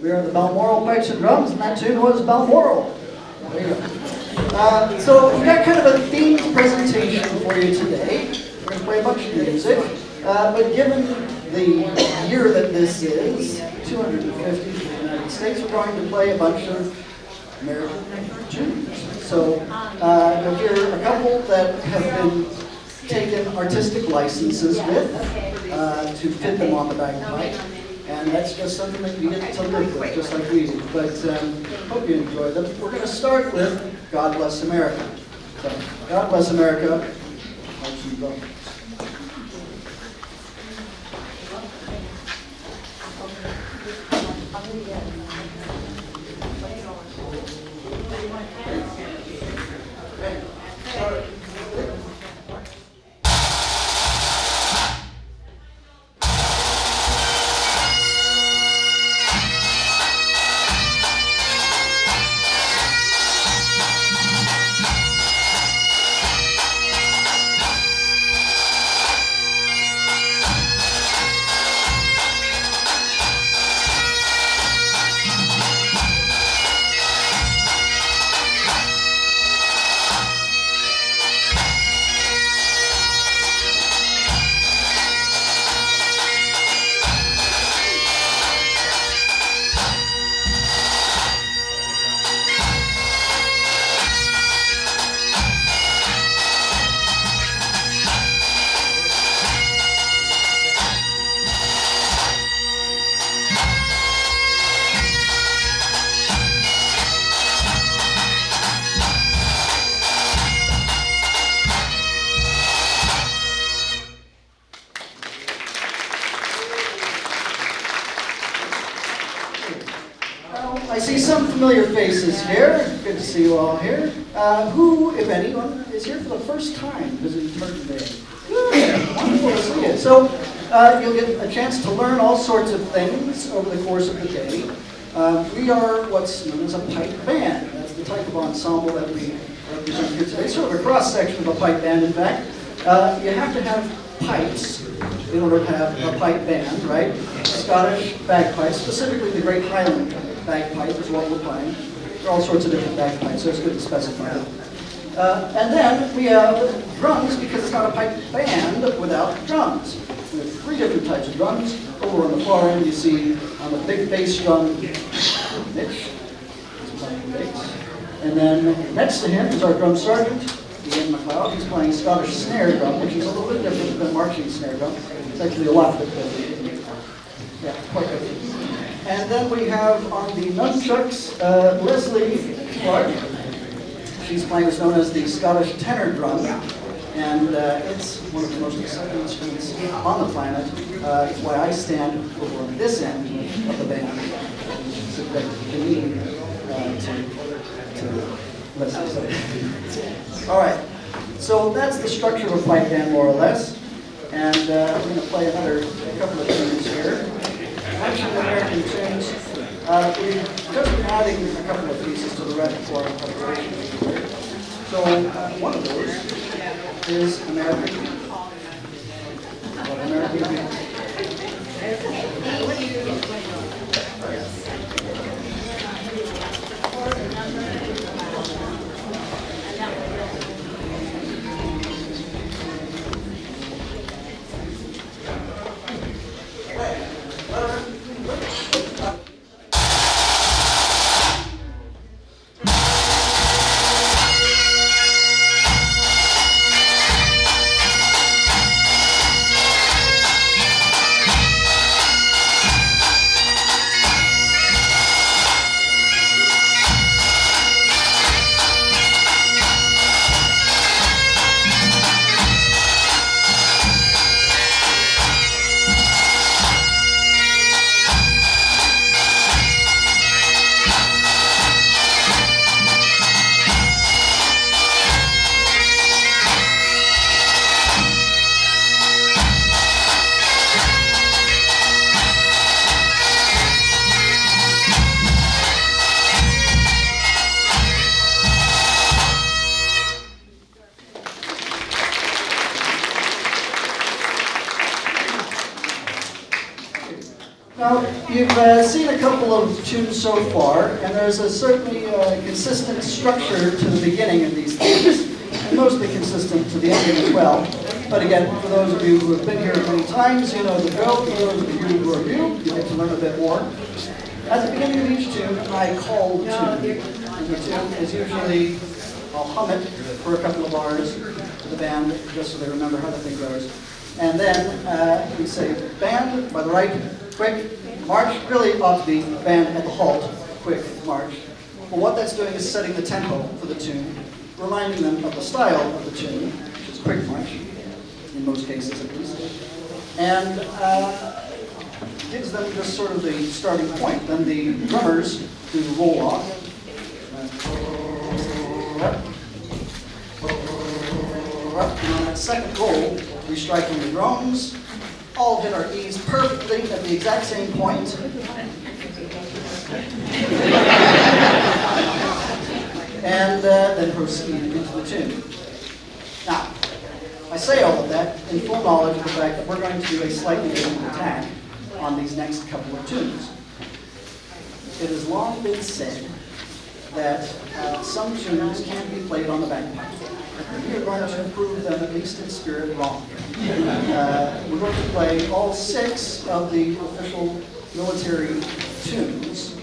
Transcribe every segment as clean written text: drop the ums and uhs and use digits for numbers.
We are the Balmoral Pipes and Drums, and that tune was Balmoral. There you go. So we got kind of a themed presentation for you today. We're going to play a bunch of music, but given the year that this is, 250 in the United States, we're going to play a bunch of American tunes. So you'll hear a couple that have been taken artistic licenses with to fit them on the bagpipe. And that's just something that you get to live with, just like we do. But hope you enjoy them. We're going to start with God Bless America. So, God Bless America. I see some familiar faces here. Good to see you all here. Who, if anyone, is here for the first time visiting Tartan Bay? Good. Wonderful to see you. So you'll get a chance to learn all sorts of things over the course of the day. We are what's known as a pipe band. That's the type of ensemble that we represent here today. Sort of a cross-section of a pipe band, in fact. You have to have pipes in order to have a pipe band, right? Scottish bagpipes, specifically the Great Highland bagpipe is what we're playing. There are all sorts of different bagpipes, so it's good to specify them. And then we have drums, because it's not a pipe band without drums. We have three different types of drums. Over on the far end, you see on the big bass drum, Mitch. He's playing bass. And then next to him is our drum sergeant, Ian McLeod. He's playing Scottish snare drum, which is a little bit different than marching snare drum. It's actually a lot different. Yeah, quite good. And then we have on the nunchucks, Leslie Clark. She's playing what's known as the Scottish tenor drum. And it's one of the most exciting instruments on the planet. It's why I stand over on this end of the band. So that you need to listen. All right. So that's the structure of a pipe band, more or less. And we're going to play a couple of tunes here. Actually, American tunes. We've just been adding a couple of pieces to the repertoire in preparation. So one of those is American. Now, you've seen a couple of tunes so far, and there's a certainly consistent structure to the beginning of these things, and mostly consistent to the ending as well. But again, for those of you who have been here many times, you know the drill. For those of you who are new, you get to learn a bit more. At the beginning of each tune, I call the tune. And the tune is usually, I'll hum it for a couple of bars to the band, just so they remember how the thing goes. And then we say, band, by the right, quick, march. Really ought to be band at the halt, quick, march. But what that's doing is setting the tempo for the tune, reminding them of the style of the tune, which is quick march, in most cases at least, and gives them just sort of the starting point. Then the drummers do the roll off. And on that second roll, we strike on the drums, all hit our E's perfectly at the exact same point. And then proceed into the tune. Now, I say all of that in full knowledge of the fact that we're going to do a slightly different attack on these next couple of tunes. It has long been said that some tunes can be played on the bagpipe. We are going to prove them, at least in spirit, wrong. We're going to play all 6 of the official military tunes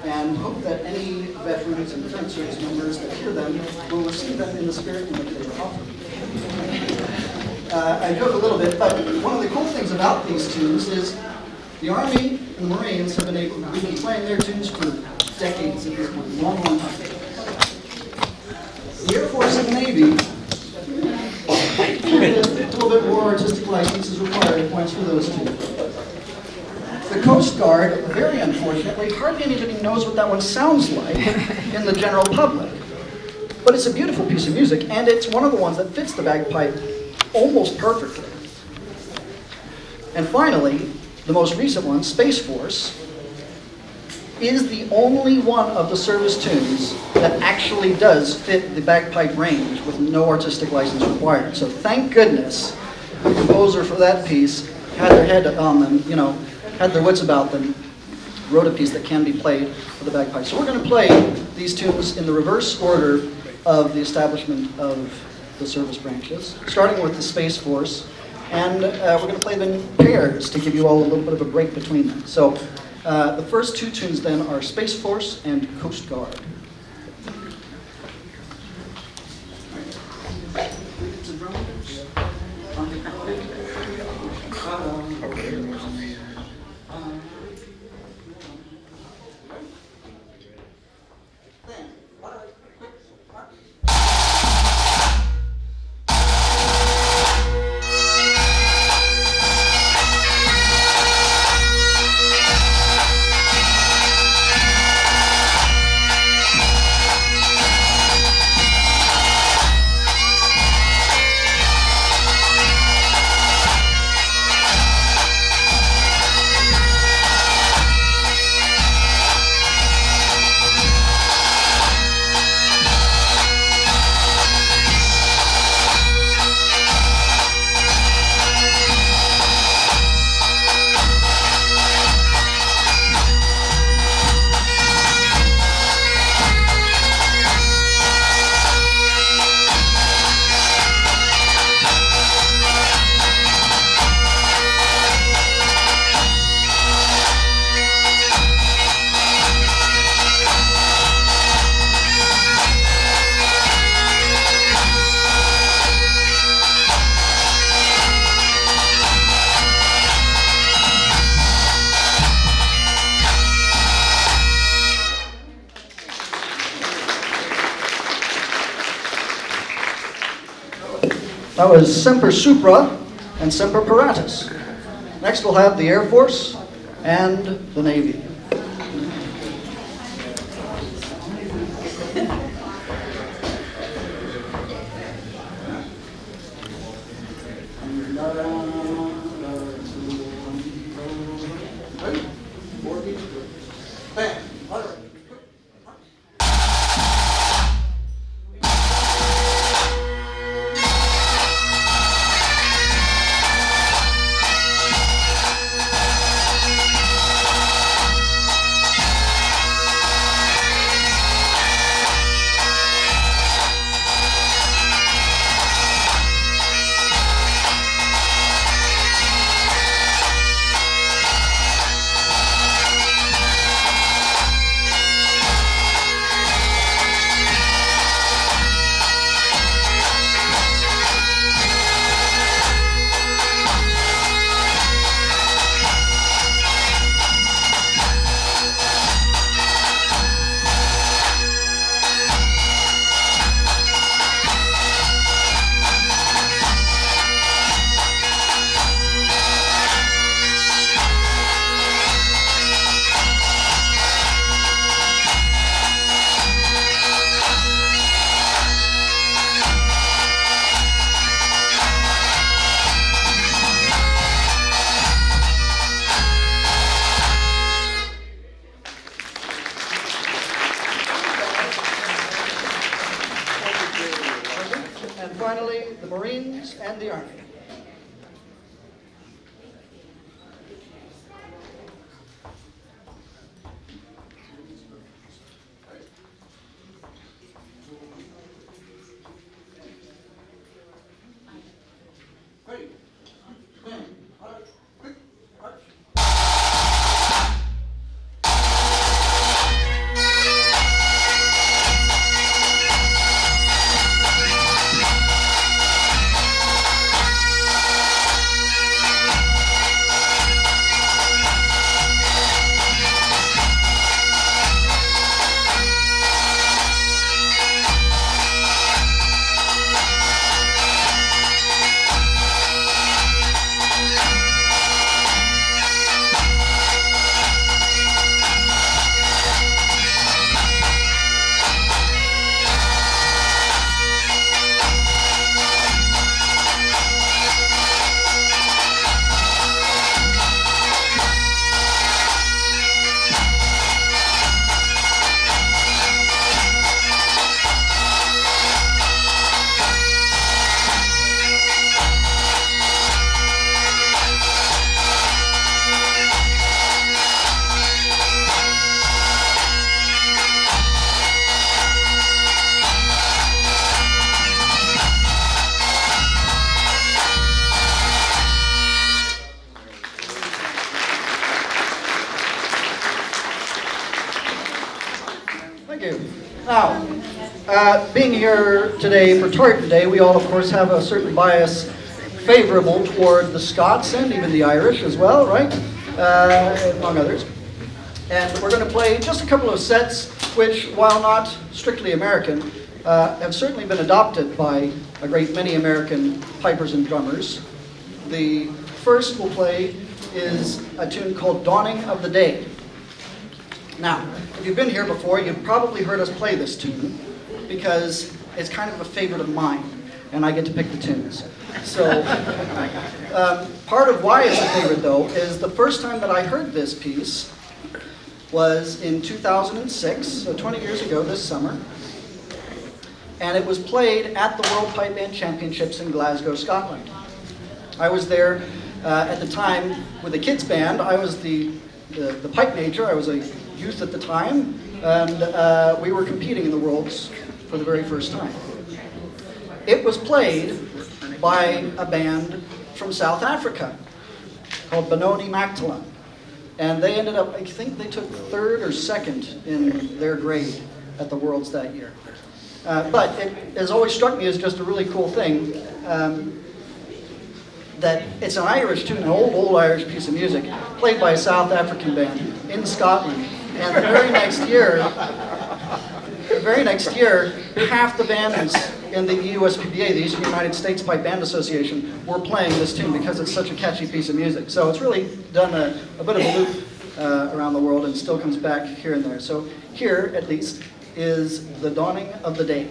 and hope that any veterans and current service members that hear them will receive them in the spirit in which they were offered. I joke a little bit, but one of the cool things about these tunes is the Army and the Marines have been able to be playing their tunes for decades at this point, long, long time. The Air Force and the Navy, a little bit more artistic license is required, points for those two. The Coast Guard, very unfortunately, hardly anybody knows what that one sounds like in the general public. But it's a beautiful piece of music, and it's one of the ones that fits the bagpipe almost perfectly. And finally, the most recent one, Space Force, is the only one of the service tunes that actually does fit the bagpipe range with no artistic license required. So thank goodness the composer for that piece had their head on them, had their wits about them, wrote a piece that can be played for the bagpipe. So we're going to play these tunes in the reverse order of the establishment of the service branches, starting with the Space Force, and we're going to play them in pairs to give you all a little bit of a break between them. So the first 2 tunes then are Space Force and Coast Guard. That was Semper Supra and Semper Paratus. Next we'll have the Air Force and the Navy. and the Army. Ready? Quick, march. Thank you. Now, being here today for Tartan Day, we all, of course, have a certain bias favorable toward the Scots and even the Irish as well, right? Among others. And we're going to play just a couple of sets which, while not strictly American, have certainly been adopted by a great many American pipers and drummers. The first we'll play is a tune called Dawning of the Day. Now, if you've been here before, you've probably heard us play this tune because it's kind of a favorite of mine, and I get to pick the tunes. So, part of why it's a favorite, though, is the first time that I heard this piece was in 2006, so 20 years ago this summer, and it was played at the World Pipe Band Championships in Glasgow, Scotland. I was there at the time with the kids band. I was the pipe major. I was a youth at the time, and we were competing in the Worlds for the very first time. It was played by a band from South Africa called Benoni Mactalon, and they ended up, I think they took third or second in their grade at the Worlds that year. But it has always struck me as just a really cool thing that it's an Irish tune, an old Irish piece of music, played by a South African band in Scotland. And the very next year, half the bands in the USPBA, the Eastern United States Pipe Band Association, were playing this tune because it's such a catchy piece of music. So it's really done a bit of a loop around the world and still comes back here and there. So here, at least, is the Dawning of the Day.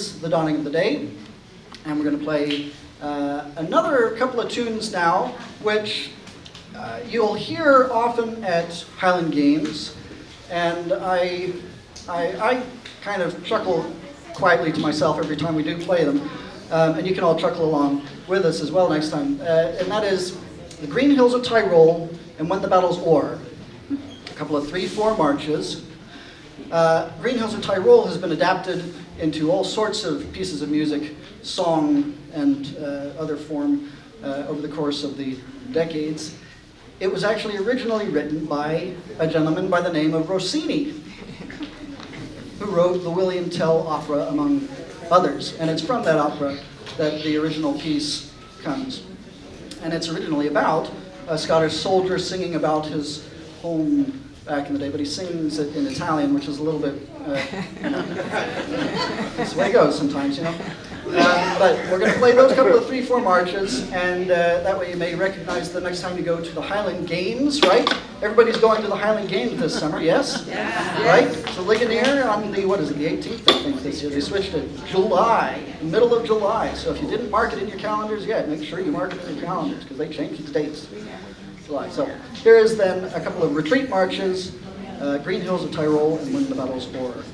is The Dawning of the Day, and we're going to play another couple of tunes now, which you'll hear often at Highland Games, and I kind of chuckle quietly to myself every time we do play them, and you can all chuckle along with us as well next time, and that is The Green Hills of Tyrol and When the Battle's O'er, a couple of 3/4 marches. Green Hills of Tyrol has been adapted into all sorts of pieces of music, song, and other form over the course of the decades. It was actually originally written by a gentleman by the name of Rossini, who wrote the William Tell opera, among others. And it's from that opera that the original piece comes. And it's originally about a Scottish soldier singing about his home back in the day, but he sings it in Italian, which is a little bit, that's the way it goes sometimes, you know. But we're going to play those couple of 3/4 marches, and that way you may recognize the next time you go to the Highland Games, right? Everybody's going to the Highland Games this summer, yes? Yeah. Right? So Ligonier on the, what is it, the 18th, I think, this year. They switched it July, the middle of July. So if you didn't mark it in your calendars yet, make sure you mark it in your calendars, because they changed the dates. July. So here is then a couple of retreat marches, Green Hills of Tyrol and When the Battle's O'er.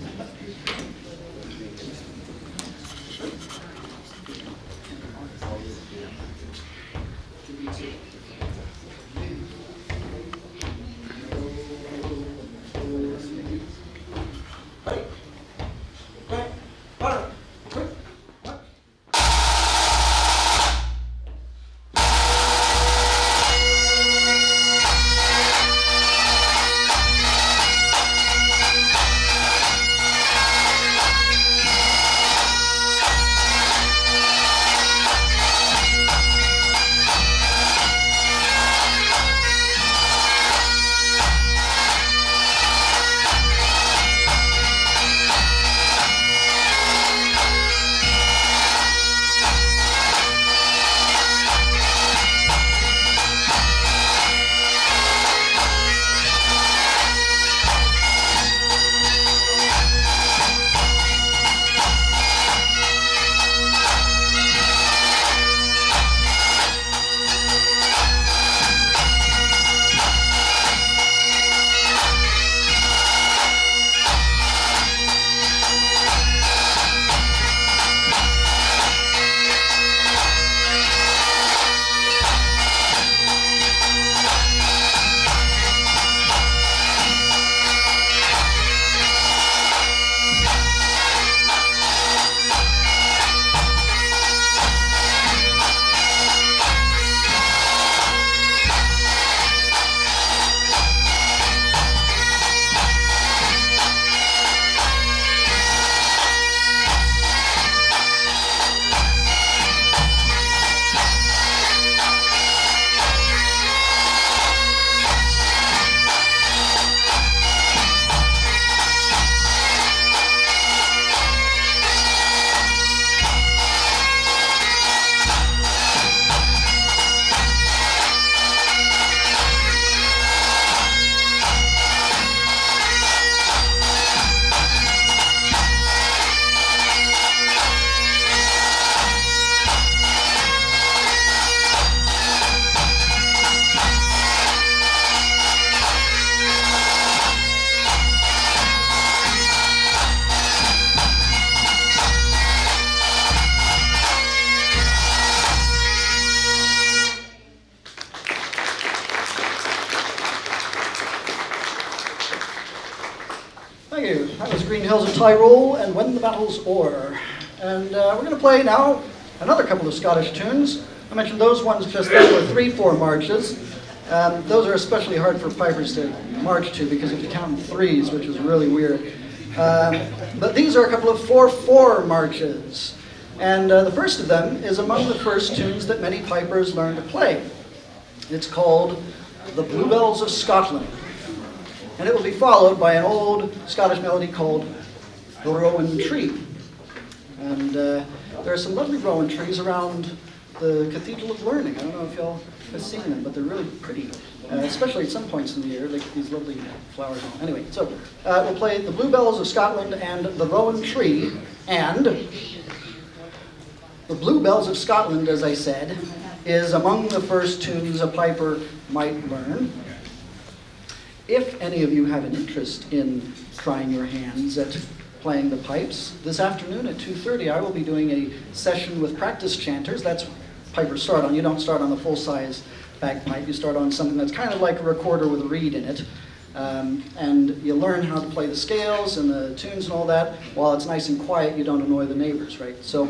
Thank you. That was Green Hills of Tyrol and When the Battle's O'er. And we're going to play now another couple of Scottish tunes. I mentioned those ones just there were 3/4 marches. Those are especially hard for pipers to march to because you have to count in threes, which is really weird. But these are a couple of 4/4 marches. And the first of them is among the first tunes that many pipers learn to play. It's called The Bluebells of Scotland. And it will be followed by an old Scottish melody called The Rowan Tree. And there are some lovely rowan trees around the Cathedral of Learning. I don't know if y'all have seen them, but they're really pretty, especially at some points in the year, like these lovely flowers. Anyway, so we'll play The Bluebells of Scotland and The Rowan Tree and The Bluebells of Scotland, as I said, is among the first tunes a piper might learn. If any of you have an interest in trying your hands at playing the pipes, this afternoon at 2:30 I will be doing a session with practice chanters. That's pipers start on. You don't start on the full-size bagpipe. You start on something that's kind of like a recorder with a reed in it. And you learn how to play the scales and the tunes and all that. While it's nice and quiet, you don't annoy the neighbors, right? So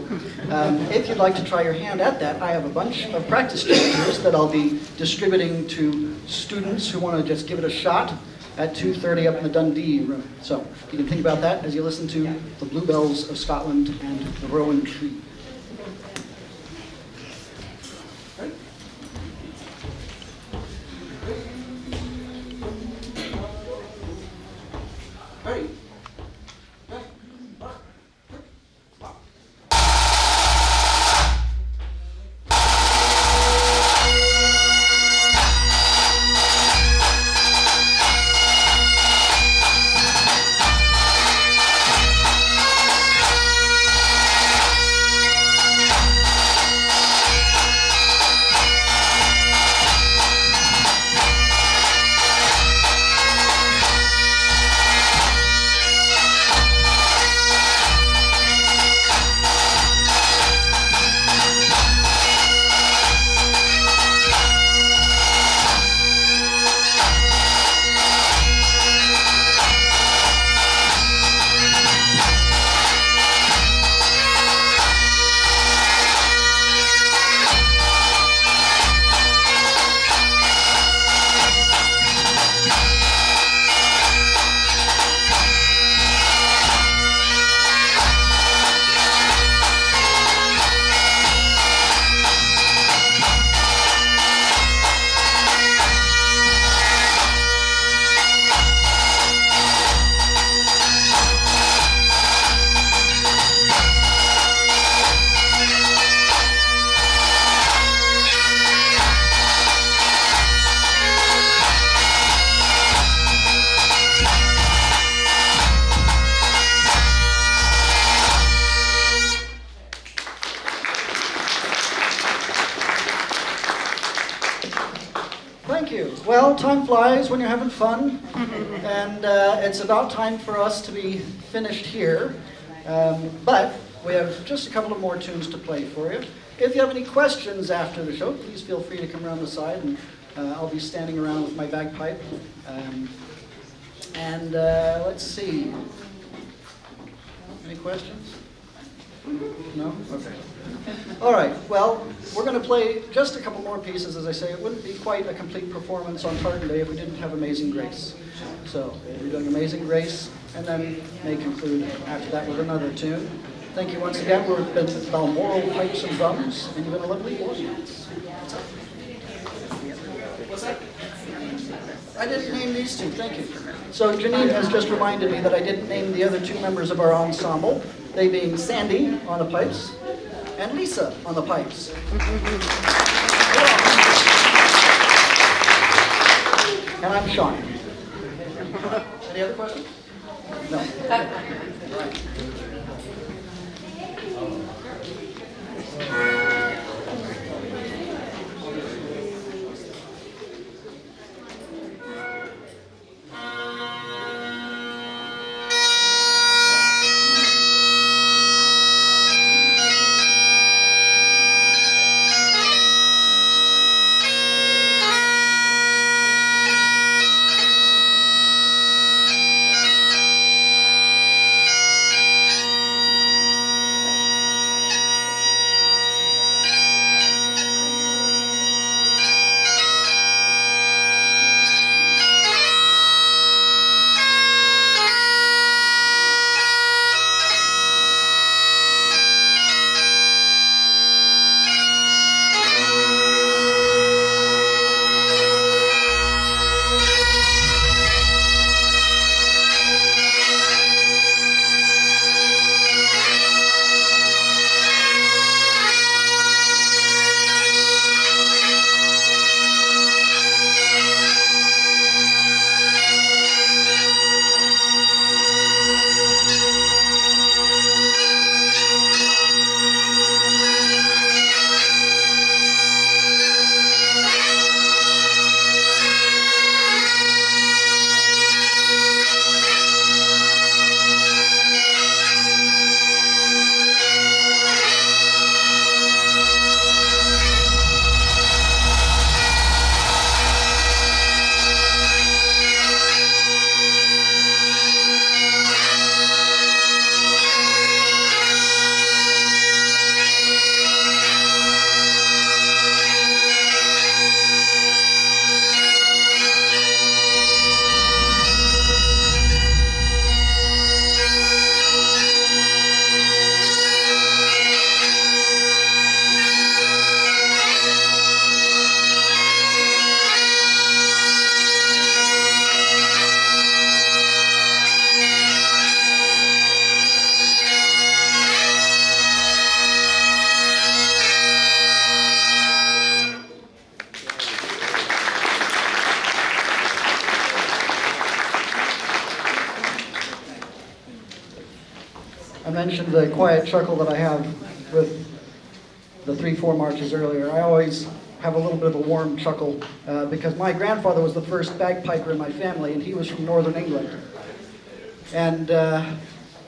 if you'd like to try your hand at that, I have a bunch of practice chanters that I'll be distributing to students who want to just give it a shot at 2:30 up in the Dundee room. So you can think about that as you listen to the Bluebells of Scotland and the Rowan Tree. Ready? Thank you. Well, time flies when you're having fun, and it's about time for us to be finished here. But we have just a couple of more tunes to play for you. If you have any questions after the show, please feel free to come around the side, and I'll be standing around with my bagpipe. Let's see. Any questions? No? Okay. All right, well, we're going to play just a couple more pieces. As I say, it wouldn't be quite a complete performance on Tartan Day if we didn't have Amazing Grace. So we're doing Amazing Grace, and then may conclude after that with another tune. Thank you once again. We've been Balmoral Pipes and Drums, and you've been a lovely audience. What's that? I didn't name these two, thank you. So Janine has just reminded me that I didn't name the other two members of our ensemble, they being Sandy on the pipes and Lisa on the pipes. And I'm Sean. Any other questions? No. All right. mentioned the quiet chuckle that I have with the 3/4 marches earlier. I always have a little bit of a warm chuckle because my grandfather was the first bagpiper in my family, and he was from Northern England. And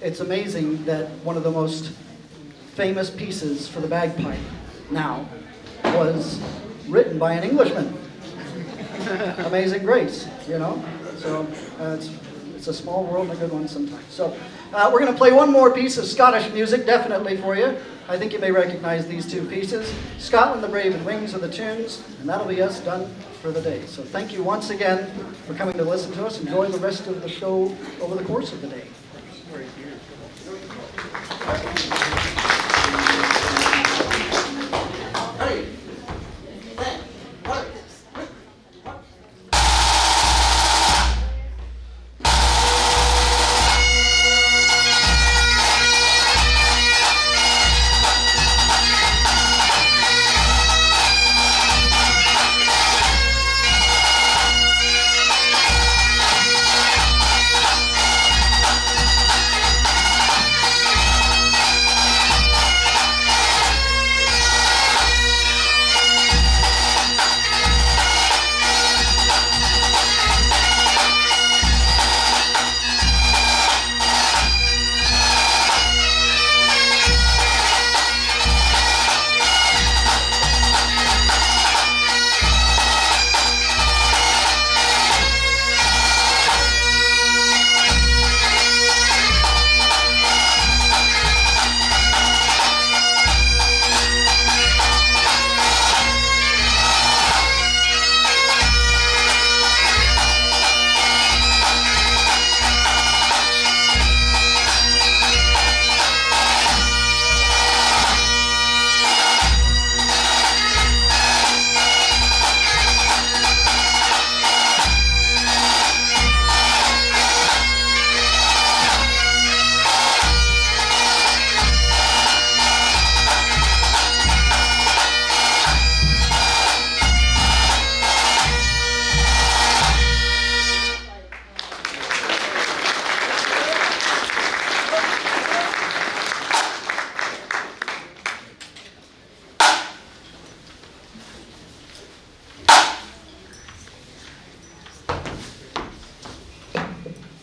it's amazing that one of the most famous pieces for the bagpipe now was written by an Englishman. Amazing Grace, you know? So it's a small world and a good one sometimes. So we're going to play one more piece of Scottish music, definitely for you. I think you may recognize these two pieces. Scotland the Brave and Wings are the tunes, and that'll be us done for the day. So thank you once again for coming to listen to us. Enjoy the rest of the show over the course of the day.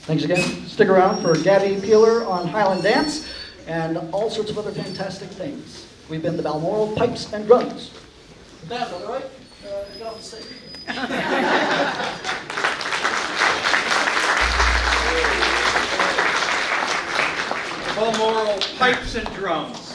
Thanks again. Stick around for Gabby Peeler on Highland Dance and all sorts of other fantastic things. We've been the Balmoral Pipes and Drums. That's all right. Get off the stage. Balmoral Pipes and Drums.